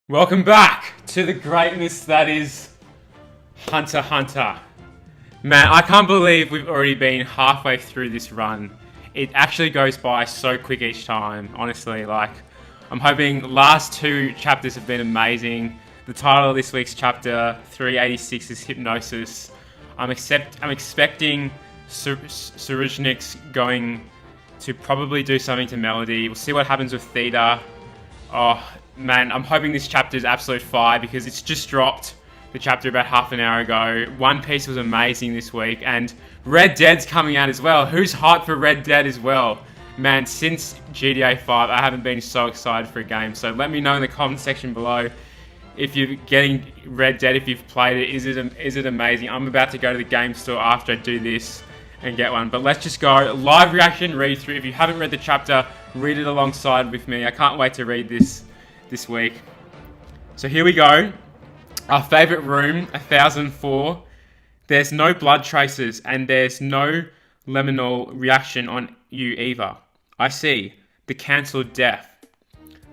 Welcome back to the greatness that is Hunter Hunter. Man, I can't believe we've already been halfway through this run. It actually goes by so quick each time, honestly. I'm hoping the last two chapters have been amazing. The title of this week's chapter, 386, is Hypnosis. I'm expecting Tsurreidnich going to probably do something to Melody. We'll see what happens with Theta. Oh, man, I'm hoping this chapter is absolute fire because it's just dropped the chapter about half an hour ago. One Piece was amazing this week, and Red Dead's coming out as well. Who's hyped for Red Dead as well? Man, since GTA 5, I haven't been so excited for a game. So let me know in the comment section below if you're getting Red Dead, if you've played it. Is it amazing? I'm about to go to the game store after I do this and get one. But let's just go. Live reaction, read through. If you haven't read the chapter, read it alongside with me. I can't wait to read this week. So here we go. Our favourite room, 1004. There's no blood traces and there's no liminal reaction on you either. I see. The cancelled death.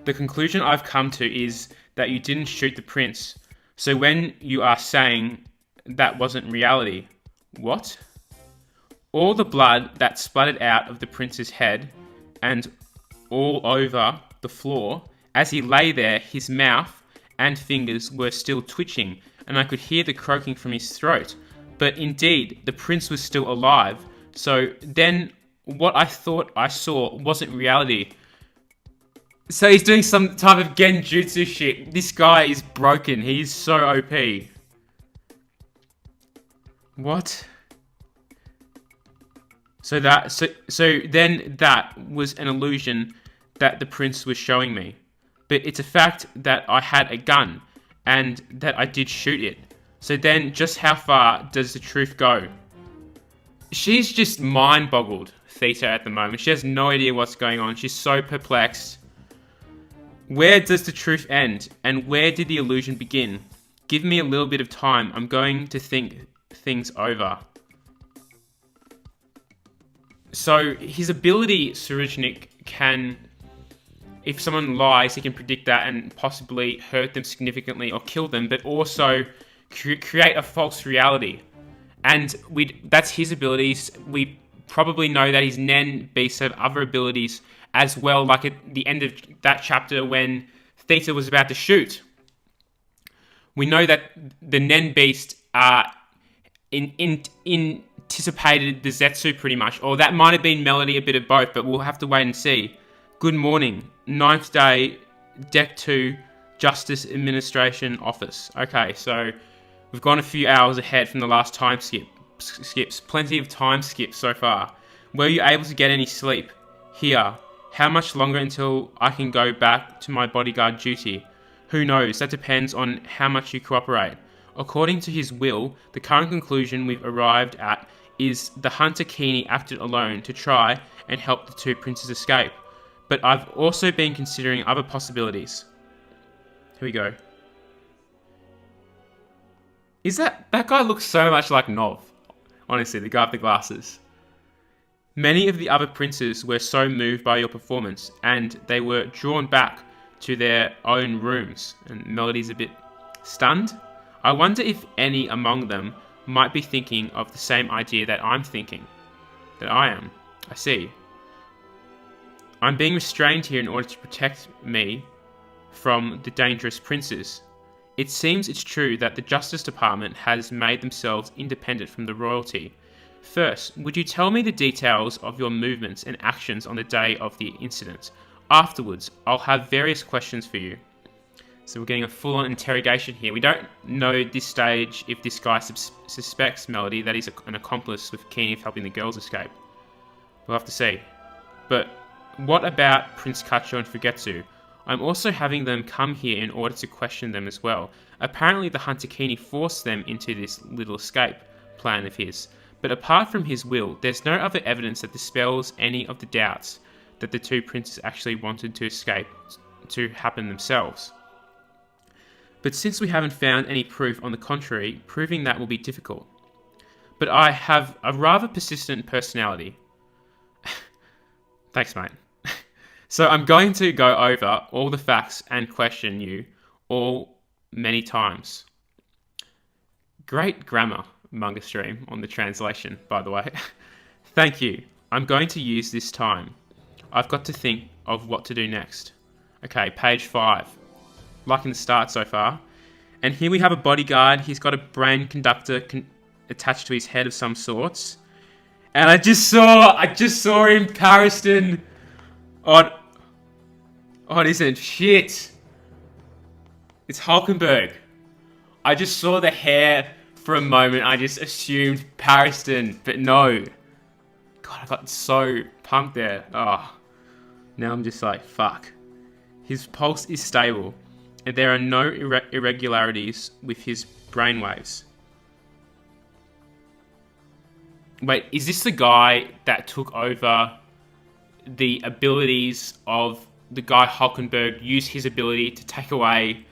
The conclusion I've come to is that you didn't shoot the prince. So when you are saying that wasn't reality, what? All the blood that splattered out of the prince's head and all over the floor, as he lay there, his mouth and fingers were still twitching, and I could hear the croaking from his throat. But indeed, the prince was still alive. So then, what I thought I saw wasn't reality. So he's doing some type of genjutsu shit. This guy is broken. He's so OP. What? So then that was an illusion that the prince was showing me. But it's a fact that I had a gun and that I did shoot it. So then just how far does the truth go? She's just mind-boggled, Theta, at the moment. She has no idea what's going on. She's so perplexed. Where does the truth end? And where did the illusion begin? Give me a little bit of time. I'm going to think things over. So his ability, Tsurreidnich, can, if someone lies, he can predict that and possibly hurt them significantly or kill them, but also create a false reality. And that's his abilities. We probably know that his Nen beasts have other abilities as well, like at the end of that chapter when Theta was about to shoot. We know that the Nen beast anticipated the Zetsu pretty much, or that might have been Melody, a bit of both, but we'll have to wait and see. Good morning. 9th day, Deck 2, Justice Administration Office. Okay, so we've gone a few hours ahead from the last time skips. Plenty of time skips so far. Were you able to get any sleep? Here. How much longer until I can go back to my bodyguard duty? Who knows? That depends on how much you cooperate. According to his will, the current conclusion we've arrived at is the Hunter Keeney acted alone to try and help the two princes escape. But I've also been considering other possibilities. Here we go. That guy looks so much like Nov. Honestly, the guy with the glasses. Many of the other princes were so moved by your performance, and they were drawn back to their own rooms. And Melody's a bit stunned. I wonder if any among them might be thinking of the same idea that I'm thinking. That I am. I see. I'm being restrained here in order to protect me from the dangerous princes. It seems it's true that the Justice Department has made themselves independent from the royalty. First, would you tell me the details of your movements and actions on the day of the incident? Afterwards, I'll have various questions for you. So we're getting a full-on interrogation here. We don't know at this stage if this guy suspects Melody that he's an accomplice with Keeney helping the girls escape. We'll have to see. But what about Prince Kacho and Fugetsu? I'm also having them come here in order to question them as well. Apparently the Hunter Keeney forced them into this little escape plan of his. But apart from his will, there's no other evidence that dispels any of the doubts that the two princes actually wanted to escape to happen themselves. But since we haven't found any proof on the contrary, proving that will be difficult. But I have a rather persistent personality. Thanks, mate. So I'm going to go over all the facts and question you all many times. Great grammar, manga stream, on the translation, by the way. Thank you. I'm going to use this time. I've got to think of what to do next. Okay, page 5. Liking the start so far. And here we have a bodyguard. He's got a brain conductor attached to his head of some sorts. And I just saw him Pariston on isn't shit. It's Hulkenberg. I just saw the hair for a moment. I just assumed Pariston, but no. God, I got so pumped there. Oh, now I'm just like, fuck. His pulse is stable, and there are no irregularities with his brainwaves. Wait, is this the guy that took over the abilities of the guy Hulkenberg, used his ability to take away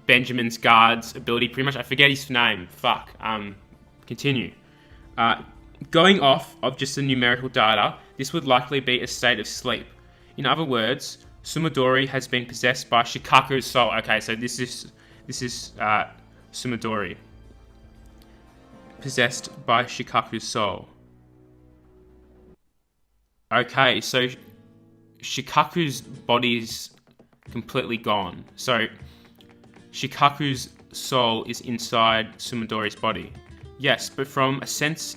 Benjamin's guard's ability, pretty much? I forget his name. Fuck. Continue. Going off of just the numerical data, this would likely be a state of sleep. In other words, Sumidori has been possessed by Shikaku's soul. Okay, so this is Sumidori. Possessed by Shikaku's soul. Okay, so Shikaku's body's completely gone. So Shikaku's soul is inside Sumidori's body. Yes, but from a sense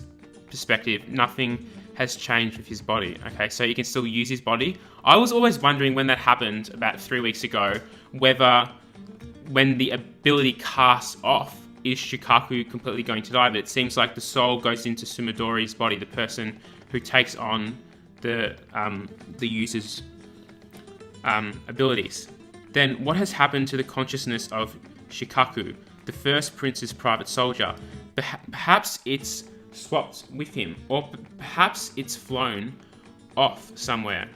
perspective, nothing has changed with his body. Okay, so he can still use his body. I was always wondering when that happened about 3 weeks ago, whether when the ability casts off, is Shikaku completely going to die? But it seems like the soul goes into Sumidori's body, the person who takes on the user's abilities. Then what has happened to the consciousness of Shikaku, the first prince's private soldier? Perhaps it's swapped with him, or perhaps it's flown off somewhere.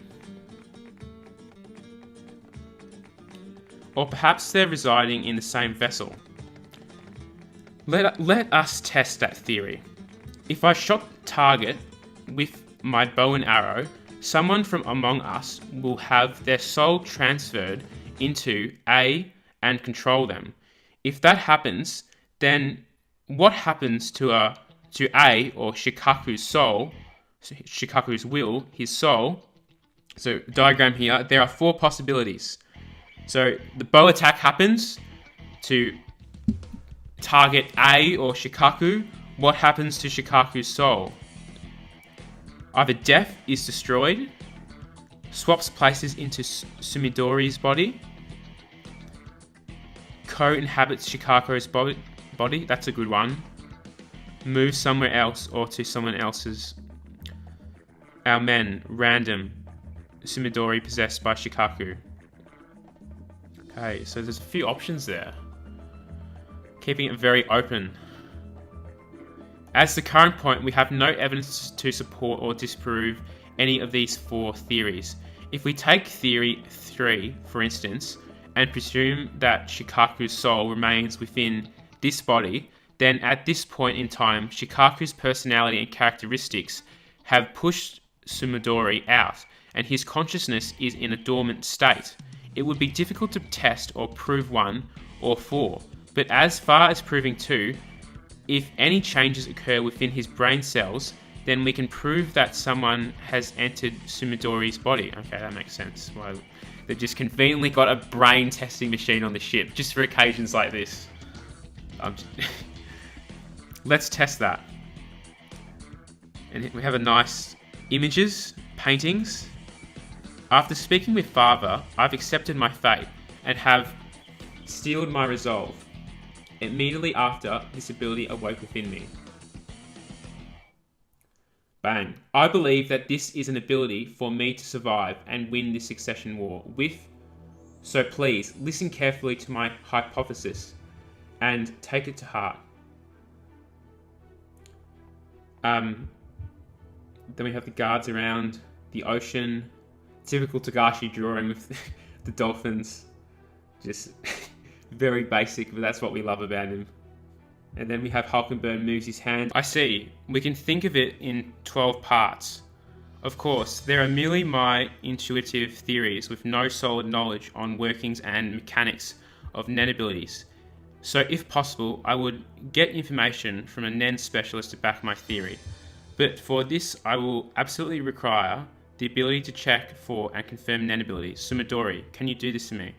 Or perhaps they're residing in the same vessel. Let us test that theory. If I shot target with my bow and arrow, someone from among us will have their soul transferred into A and control them. If that happens, then what happens to A, or Shikaku's soul, Shikaku's will, his soul? So diagram here, there are 4 possibilities. So the bow attack happens to target A or Shikaku. What happens to Shikaku's soul? Either death is destroyed, swaps places into Sumidori's body, co-inhabits Shikaku's body, that's a good one, moves somewhere else or to someone else's. Our men, random, Sumidori possessed by Shikaku. Okay, so there's a few options there. Keeping it very open. At the current point, we have no evidence to support or disprove any of these 4 theories. If we take theory 3, for instance, and presume that Shikaku's soul remains within this body, then at this point in time, Shikaku's personality and characteristics have pushed Sumidori out, and his consciousness is in a dormant state. It would be difficult to test or prove 1 or 4, but as far as proving 2, if any changes occur within his brain cells, then we can prove that someone has entered Sumidori's body. Okay, that makes sense. Well, they've just conveniently got a brain testing machine on the ship, just for occasions like this. Let's test that. And we have a nice images, paintings. After speaking with Father, I've accepted my fate and have steeled my resolve. Immediately after, this ability awoke within me. Bang. I believe that this is an ability for me to survive and win this succession war so please, listen carefully to my hypothesis and take it to heart. Then we have the guards around the ocean. Typical Togashi drawing with the dolphins. Just very basic, but that's what we love about him. And then we have Hulkenberg moves his hand. I see. We can think of it in 12 parts. Of course, there are merely my intuitive theories with no solid knowledge on workings and mechanics of Nen abilities. So if possible, I would get information from a Nen specialist to back my theory. But for this, I will absolutely require the ability to check for and confirm Nen abilities. So Midori, can you do this to me?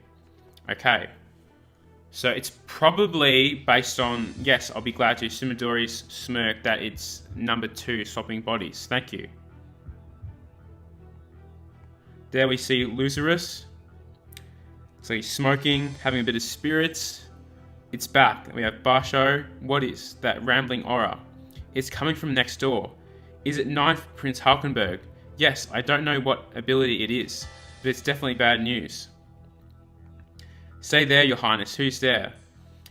Okay. So it's probably based on, yes, I'll be glad to, Sumidori's smirk that it's number 2, swapping bodies. Thank you. There we see Lazarus. So he's smoking, having a bit of spirits. It's back. We have Basho. What is that rambling aura? It's coming from next door. Is it 9th Prince Halkenberg? Yes, I don't know what ability it is, but it's definitely bad news. Say there, Your Highness, who's there?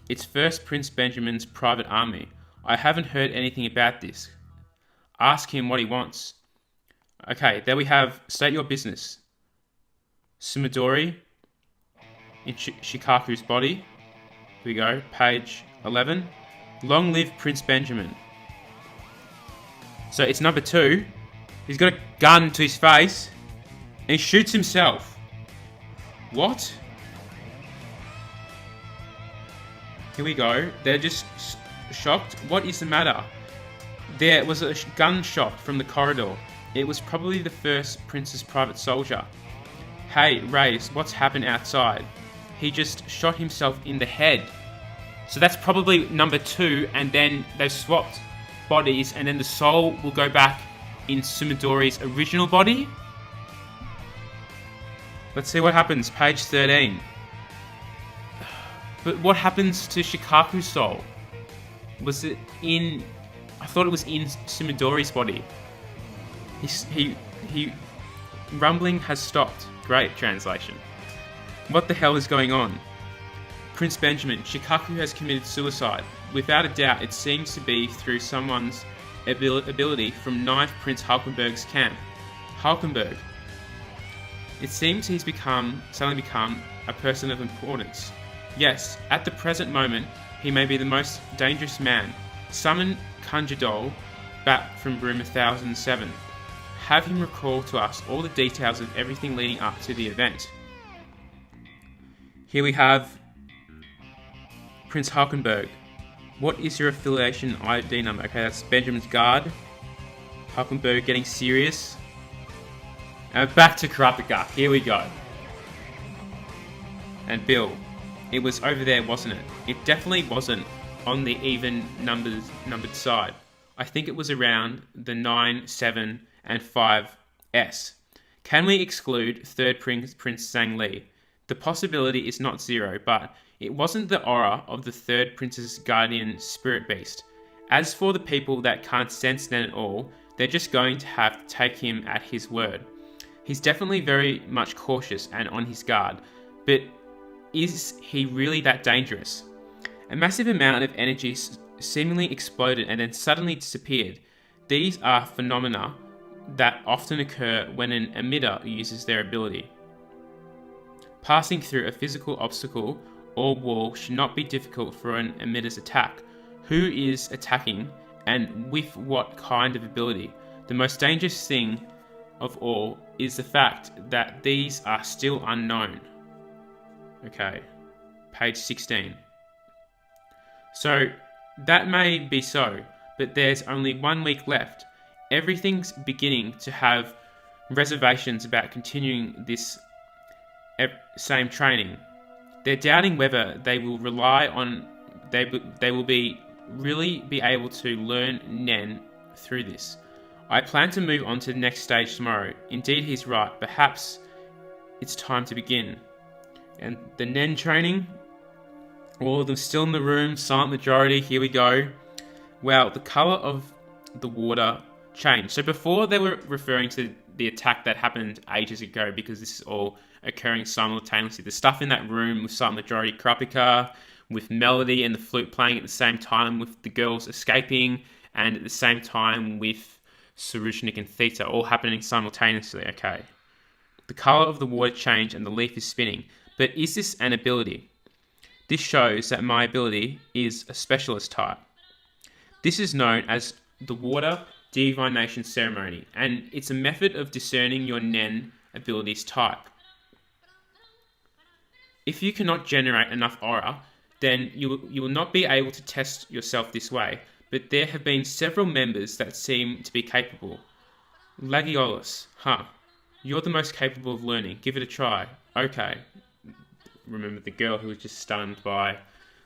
It's 1st Prince Benjamin's private army. I haven't heard anything about this. Ask him what he wants. Okay, there we have state your business. Sumidori in Shikaku's body. Here we go, page 11. Long live Prince Benjamin. So it's number 2. He's got a gun to his face and he shoots himself. What? Here we go. They're just shocked. What is the matter? There was a gunshot from the corridor. It was probably the 1st Prince's private soldier. Hey, Rays, what's happened outside? He just shot himself in the head. So that's probably number 2, and then they've swapped bodies, and then the soul will go back in Sumidori's original body. Let's see what happens. Page 13. But what happens to Shikaku's soul? Was it in... I thought it was in Sumidori's body. He rumbling has stopped. Great translation. What the hell is going on? Prince Benjamin, Shikaku has committed suicide. Without a doubt, it seems to be through someone's ability from 9th Prince Halkenberg's camp. Halkenberg. It seems he's suddenly become a person of importance. Yes, at the present moment, he may be the most dangerous man. Summon Kanjidol back from room 1007. Have him recall to us all the details of everything leading up to the event. Here we have Prince Halkenberg. What is your affiliation ID number? Okay, that's Benjamin's guard. Halkenberg getting serious. And back to Kurapika. Here we go. And Bill. It was over there, wasn't it? It definitely wasn't on the even numbered side. I think it was around the 9, 7, and 5S. Can we exclude 3rd Prince Zhang Li? The possibility is not 0, but it wasn't the aura of the 3rd Prince's guardian spirit beast. As for the people that can't sense Nen at all, they're just going to have to take him at his word. He's definitely very much cautious and on his guard, but is he really that dangerous? A massive amount of energy seemingly exploded and then suddenly disappeared. These are phenomena that often occur when an emitter uses their ability. Passing through a physical obstacle or wall should not be difficult for an emitter's attack. Who is attacking and with what kind of ability? The most dangerous thing of all is the fact that these are still unknown. Okay, page 16. So, that may be so, but there's only 1 week left. Everything's beginning to have reservations about continuing this same training. They're doubting whether they will rely on... They will really be able to learn Nen through this. I plan to move on to the next stage tomorrow. Indeed, he's right. Perhaps it's time to begin. And the Nen training, all of them still in the room, silent majority, here we go. Wow, the colour of the water changed. So before they were referring to the attack that happened ages ago, because this is all occurring simultaneously. The stuff in that room with silent majority Kurapika, with Melody and the flute playing at the same time, with the girls escaping, and at the same time with Tsurreidnich and Theta, all happening simultaneously, okay. The colour of the water changed and the leaf is spinning. But is this an ability? This shows that my ability is a specialist type. This is known as the Water Divination Ceremony, and it's a method of discerning your Nen abilities type. If you cannot generate enough aura, then you will not be able to test yourself this way, but there have been several members that seem to be capable. Lagiolus, you're the most capable of learning. Give it a try. Okay. Remember the girl who was just stunned by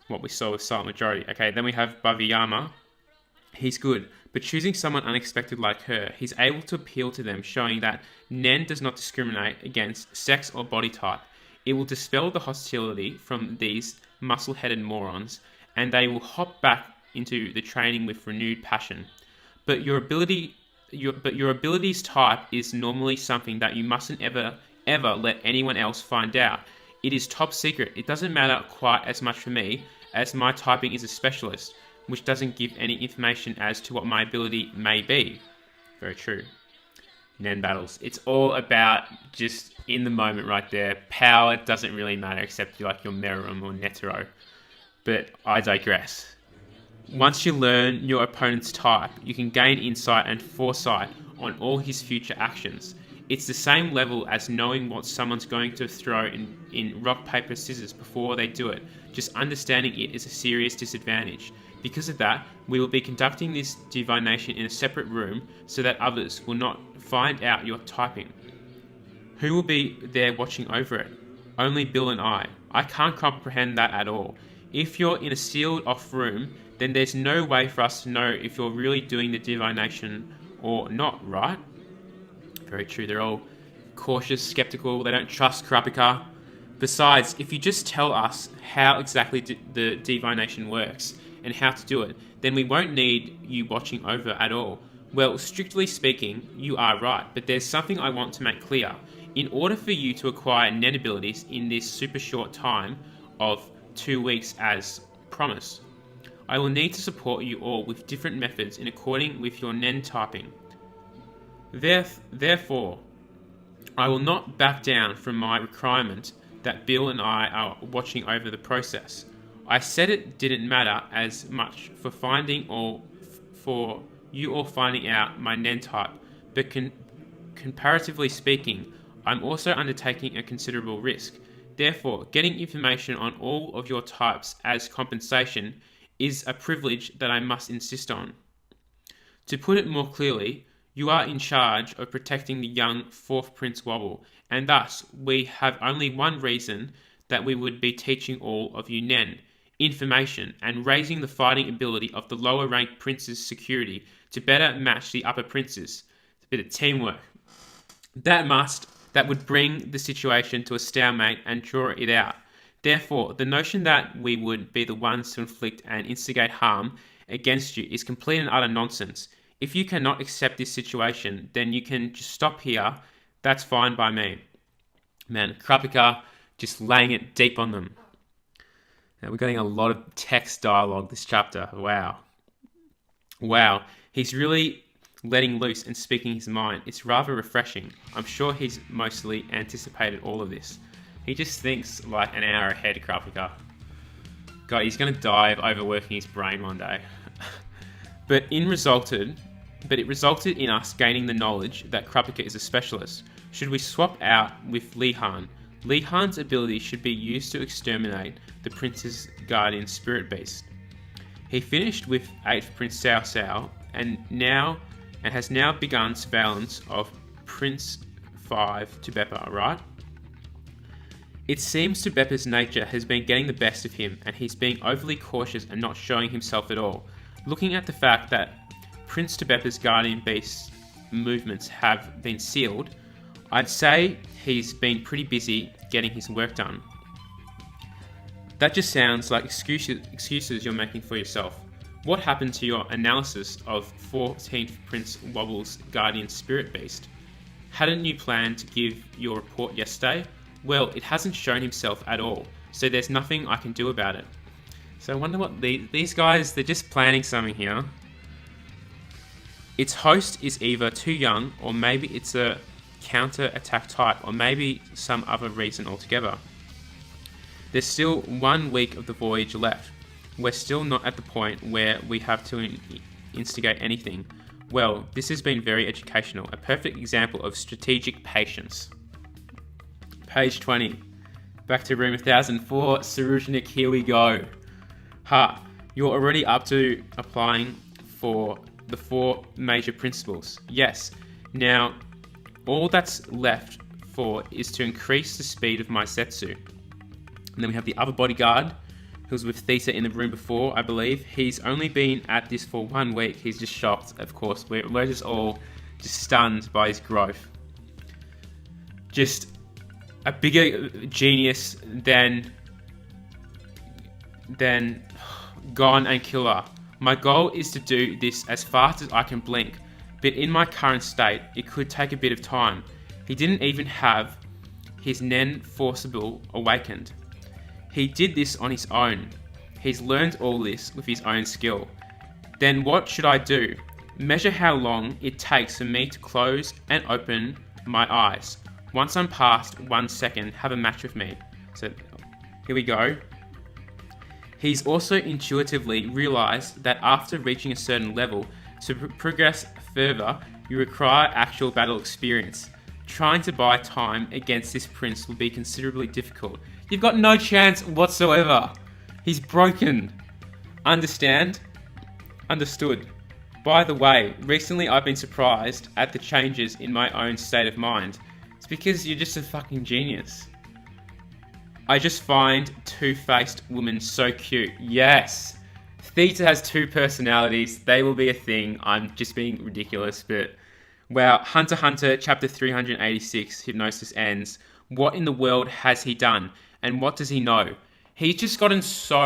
what we saw with Silent Majority. Okay, then we have Baviyama. He's good, but choosing someone unexpected like her, he's able to appeal to them, showing that Nen does not discriminate against sex or body type. It will dispel the hostility from these muscle-headed morons, and they will hop back into the training with renewed passion. But your abilities type is normally something that you mustn't ever let anyone else find out. It is top secret. It doesn't matter quite as much for me, as my typing is a specialist, which doesn't give any information as to what my ability may be. Very true. Nen battles. It's all about just in the moment right there. Power doesn't really matter except like your Meruem or Netero. But I digress. Once you learn your opponent's type, you can gain insight and foresight on all his future actions. It's the same level as knowing what someone's going to throw in rock, paper, scissors before they do it. Just understanding it is a serious disadvantage. Because of that, we will be conducting this divination in a separate room so that others will not find out your typing. Who will be there watching over it? Only Bill and I. I can't comprehend that at all. If you're in a sealed off room, then there's no way for us to know if you're really doing the divination or not, right? Very true. They're all cautious, skeptical. They don't trust Kurapika. Besides, if you just tell us how exactly the divination works and how to do it, then we won't need you watching over at all. Well, strictly speaking, you are right, but there's something I want to make clear. In order for you to acquire Nen abilities in this super short time of 2 weeks as promised, I will need to support you all with different methods in according with your Nen typing. Therefore, I will not back down from my requirement that Bill and I are watching over the process. I said it didn't matter as much for for you all finding out my Nen type, but comparatively speaking, I'm also undertaking a considerable risk. Therefore, getting information on all of your types as compensation is a privilege that I must insist on. To put it more clearly, you are in charge of protecting the young 4th Prince Wobble, and thus we have only one reason that we would be teaching all of you Nen, information, and raising the fighting ability of the lower ranked princes' security to better match the upper princes. It's a bit of teamwork. That would bring the situation to a stalemate and draw it out. Therefore, the notion that we would be the ones to inflict and instigate harm against you is complete and utter nonsense. If you cannot accept this situation, then you can just stop here. That's fine by me. Man, Kurapika just laying it deep on them. Now, we're getting a lot of text dialogue this chapter. Wow. He's really letting loose and speaking his mind. It's rather refreshing. I'm sure he's mostly anticipated all of this. He just thinks like an hour ahead, Kurapika. God, he's going to die of overworking his brain one day. But it resulted in us gaining the knowledge that Kurapika is a specialist. Should we swap out with Lihan? Lihan's ability should be used to exterminate the Prince's guardian spirit beast. He finished with 8th Prince Cao Cao and has now begun surveillance of Prince 5 to Beppa, right? It seems to Beppa's nature has been getting the best of him, and he's being overly cautious and not showing himself at all. Looking at the fact that Prince to Beppa's guardian beast's movements have been sealed, I'd say he's been pretty busy getting his work done. That just sounds like excuses you're making for yourself. What happened to your analysis of 14th Prince Wobble's guardian spirit beast? Hadn't you planned to give your report yesterday? Well, it hasn't shown himself at all, so there's nothing I can do about it. So I wonder what these guys, they're just planning something here. Its host is either too young, or maybe it's a counter-attack type, or maybe some other reason altogether. There's still 1 week of the voyage left. We're still not at the point where we have to instigate anything. Well, this has been very educational, a perfect example of strategic patience. Page 20. Back to room 1004. Tsurreidnich, here we go. You're already up to applying for the 4 major principles. Yes. Now, all that's left for is to increase the speed of my setsu. And then we have the other bodyguard, who was with Theta in the room before, I believe. He's only been at this for 1 week. He's just shocked, of course. We're just all just stunned by his growth. Just a bigger genius than Gon and Killer. My goal is to do this as fast as I can blink, but in my current state, it could take a bit of time. He didn't even have his Nen forcible awakened. He did this on his own. He's learned all this with his own skill. Then what should I do? Measure how long it takes for me to close and open my eyes. Once I'm past 1 second, have a match with me. So here we go. He's also intuitively realized that after reaching a certain level, to progress further, you require actual battle experience. Trying to buy time against this prince will be considerably difficult. You've got no chance whatsoever. He's broken. Understand? Understood. By the way, recently I've been surprised at the changes in my own state of mind. It's because you're just a fucking genius. I just find two-faced women so cute. Yes. Theta has 2 personalities. They will be a thing. I'm just being ridiculous, but wow. Hunter Hunter Chapter 386, Hypnosis ends. What in the world has he done? And what does he know? He's just gotten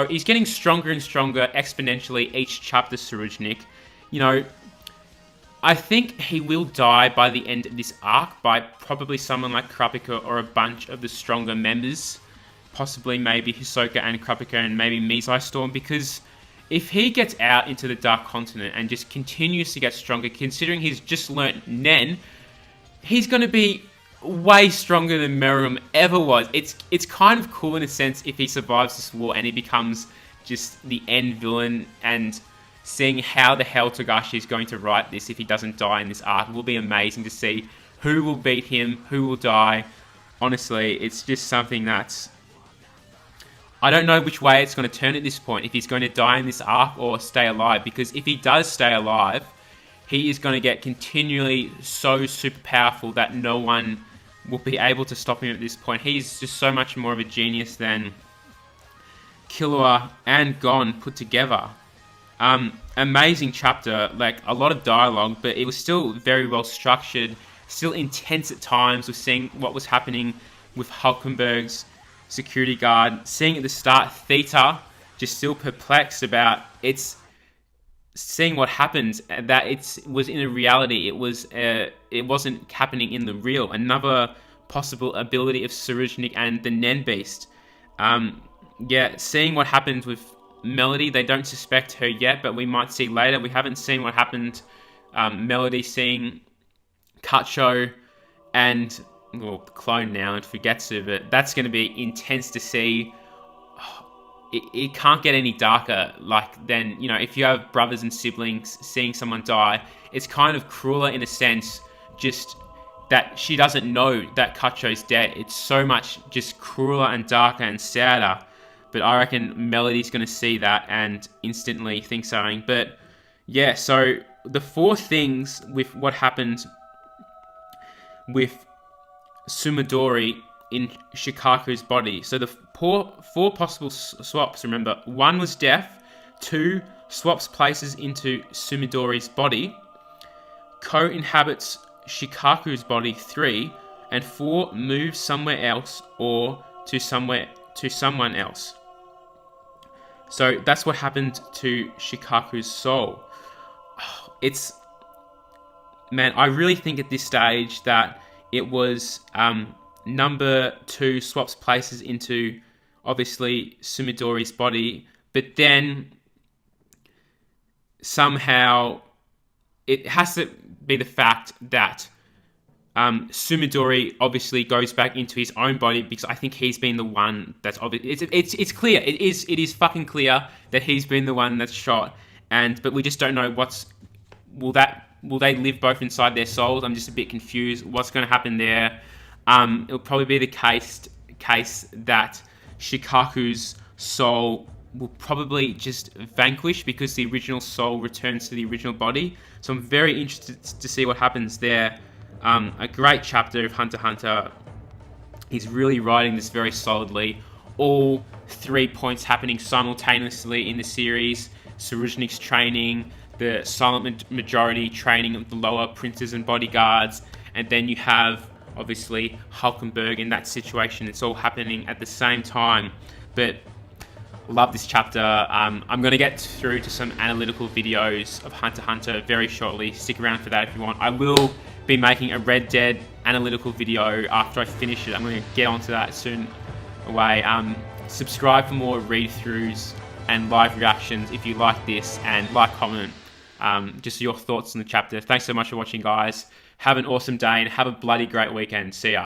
he's getting stronger and stronger exponentially each chapter, Tsurreidnich. You know, I think he will die by the end of this arc by probably someone like Kurapika or a bunch of the stronger members. Possibly maybe Hisoka and Kurapika and maybe Mizai Storm, because if he gets out into the Dark Continent and just continues to get stronger, considering he's just learnt Nen, he's going to be way stronger than Meruem ever was. It's kind of cool in a sense if he survives this war and he becomes just the end villain, and seeing how the hell Togashi is going to write this if he doesn't die in this arc will be amazing to see who will beat him, who will die. Honestly, it's just something that's... I don't know which way it's going to turn at this point, if he's going to die in this arc or stay alive, because if he does stay alive, he is going to get continually so super powerful that no one will be able to stop him at this point. He's just so much more of a genius than Killua and Gon put together. Amazing chapter, like a lot of dialogue, but it was still very well structured, still intense at times with seeing what was happening with Hulkenberg's security guard, seeing at the start Theta just still perplexed about seeing what happened, that it was in a reality, it wasn't happening in the real. Another possible ability of Tsurreidnich and the Nen Beast. Seeing what happened with Melody, they don't suspect her yet, but we might see later. We haven't seen what happened. Melody seeing Kacho and clone now and Fugetsu, but that's going to be intense to see. It can't get any darker. Like, then, you know, if you have brothers and siblings, seeing someone die, it's kind of crueler in a sense, just that she doesn't know that Kacho's dead. It's so much just crueler and darker and sadder. But I reckon Melody's going to see that and instantly think something. But yeah, so the 4 things with what happened with Sumidori in Shikaku's body. So the 4 possible swaps, remember. 1 was death. 2 swaps places into Sumidori's body. Co-inhabits Shikaku's body. 3. And 4 moves somewhere else or to someone else. So that's what happened to Shikaku's soul. Man, I really think at this stage that it was number 2 swaps places into, obviously, Sumidori's body, but then somehow it has to be the fact that Sumidori obviously goes back into his own body, because I think he's been the one that's obvious. It's clear. It is fucking clear that he's been the one that's shot, but we just don't know will they live both inside their souls? I'm just a bit confused. What's going to happen there? It'll probably be the case case that Shikaku's soul will probably just vanquish because the original soul returns to the original body. So I'm very interested to see what happens there. A great chapter of Hunter x Hunter. He's really writing this very solidly. All 3 points happening simultaneously in the series. Tsurreidnich's training, the silent majority training of the lower princes and bodyguards, and then you have obviously Hulkenberg in that situation. It's all happening at the same time. But love this chapter. I'm going to get through to some analytical videos of Hunter x Hunter very shortly. Stick around for that if you want. I will be making a Red Dead analytical video after I finish it. I'm going to get onto that soon away. Subscribe for more read-throughs and live reactions if you like this, and comment just your thoughts on the chapter. Thanks so much for watching, guys. Have an awesome day and have a bloody great weekend. See ya.